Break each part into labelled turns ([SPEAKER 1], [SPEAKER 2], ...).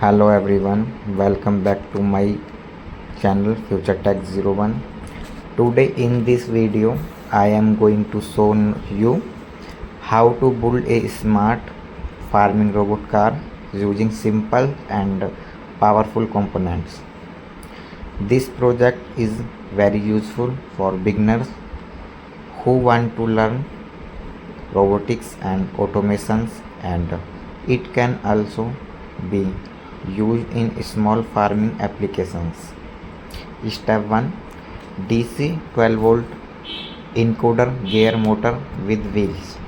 [SPEAKER 1] Hello everyone, welcome back to my channel Future Tech 01. Today in this video I am going to show you how to build a smart farming robot car using simple and powerful components. This project is very useful for beginners who want to learn robotics and automations, and it can also be used in small farming applications. Step 1: DC 12 volt encoder gear motor with wheels.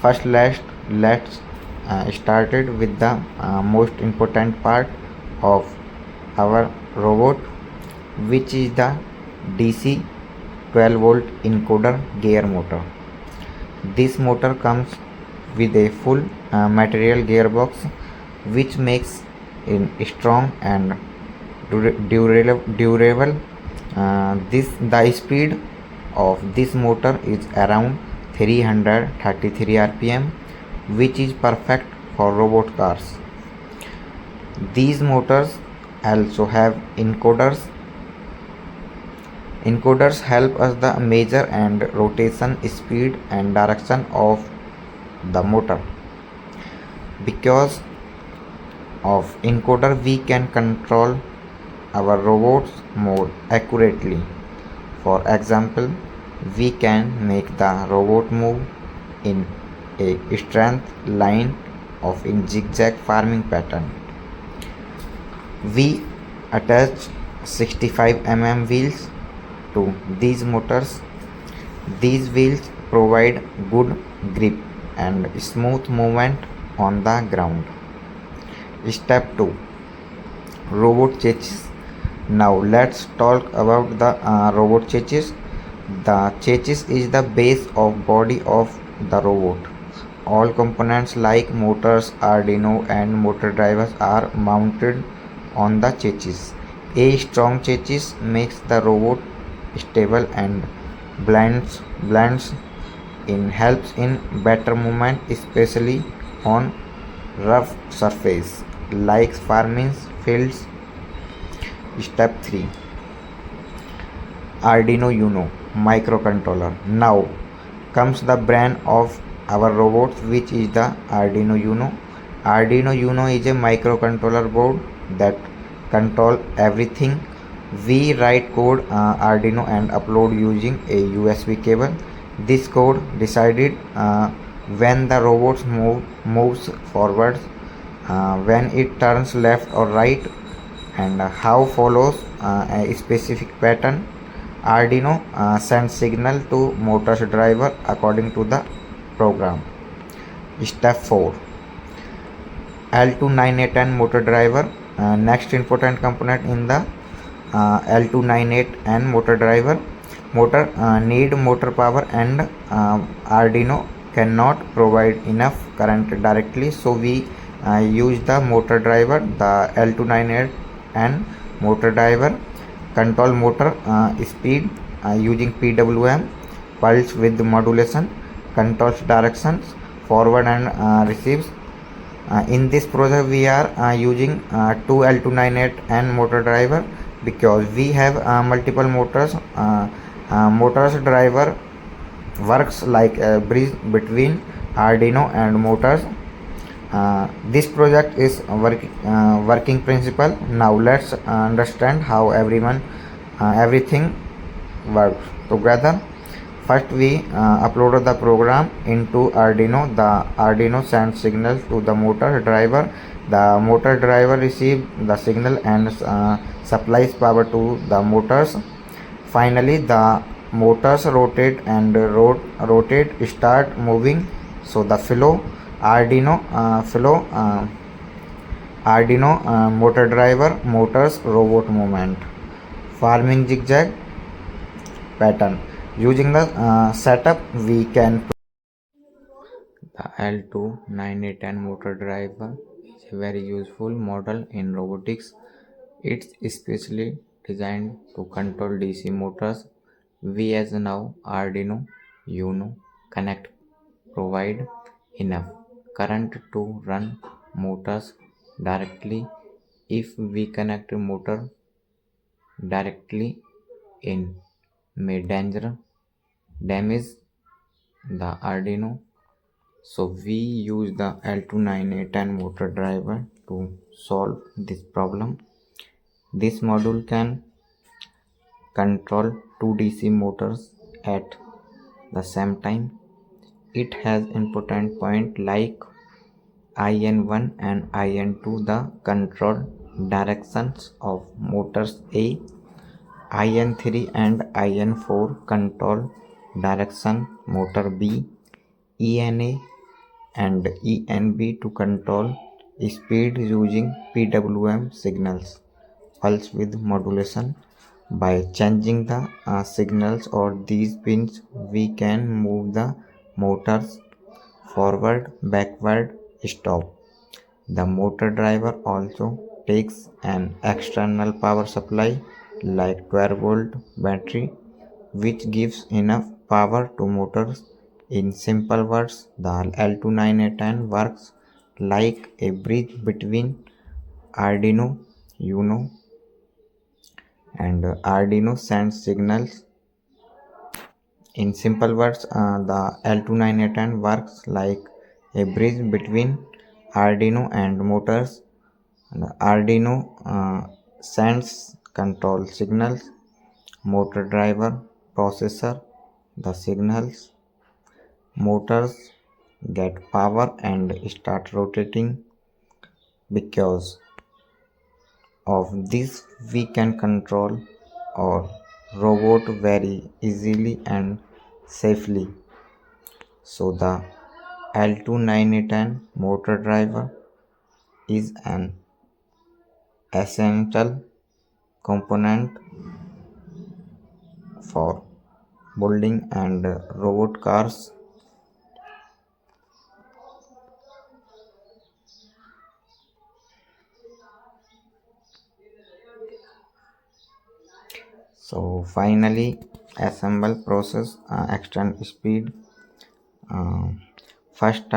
[SPEAKER 1] First, let's started with the most important part of our robot, which is the DC 12 volt encoder gear motor. This motor comes with a full material gearbox, which makes it strong and durable. The speed of this motor is around 333 rpm, which is perfect for robot cars. These motors also have encoders. Encoders help us the measure and rotation speed and direction of the motor. Because of encoder, we can control our robots more accurately. For example, we can make the robot move in a straight line of in zigzag farming pattern. We attach 65 mm wheels to these motors. These wheels provide good grip and smooth movement on the ground. Step 2: Robot chassis. Now let's talk about the robot chassis. The chassis is the base of body of the robot. All components like motors, Arduino and motor drivers are mounted on the chassis. A strong chassis makes the robot stable and blends in helps in better movement, especially on rough surface like farming fields. Step 3: Arduino Uno microcontroller. Now comes the brain of our robots, which is the Arduino Uno. Arduino Uno is a microcontroller board that control everything. We write code Arduino and upload using a USB cable. This code decided when the robot moves forward, when it turns left or right, and how follows a specific pattern. Arduino sends signal to motor's driver according to the program. Step 4: L298N motor driver. Next important component in the L298N motor driver. Motor need motor power, and Arduino cannot provide enough current directly, so we use the motor driver. The L298N motor driver control motor speed using PWM, pulse width modulation, controls directions forward and receives. In this project we are using two L298N motor driver because we have multiple motors. Motors driver works like a bridge between Arduino and motors. This project is working principle. Now let's understand how everything works together. First, we uploaded the program into Arduino. The Arduino sends signal to the motor driver. The motor driver receives the signal and supplies power to the motors. Finally, the motors rotate and start moving. So the Arduino motor driver motors robot movement. Farming zigzag pattern. Using the setup, we can. The L298N motor driver is a very useful model in robotics. It's especially designed to control DC motors. We as now Arduino Uno Connect provide enough current to run motors directly if we connect a motor directly in may damage the Arduino. So we use the L29810 motor driver to solve this problem. This module can control two DC motors at the same time. It has important point like IN1 and IN2, the control directions of motors A, IN3 and IN4 control direction motor B, ENA and ENB to control speed using PWM signals, pulse width modulation. By changing the signals or these pins, we can move the motors forward, backward, stop. The motor driver also takes an external power supply like 12-volt battery, which gives enough power to motors. In simple words, the L29810 works like a bridge between Arduino Uno and Arduino sends signals. In simple words, the L29810 works like a bridge between Arduino and motors. The Arduino sends control signals, motor driver processor the signals, motors get power and start rotating. Because of this, we can control our robot very easily and safely. So the L29810 motor driver is an essential component for building and robot cars. So finally, assemble process extend speed. Uh, first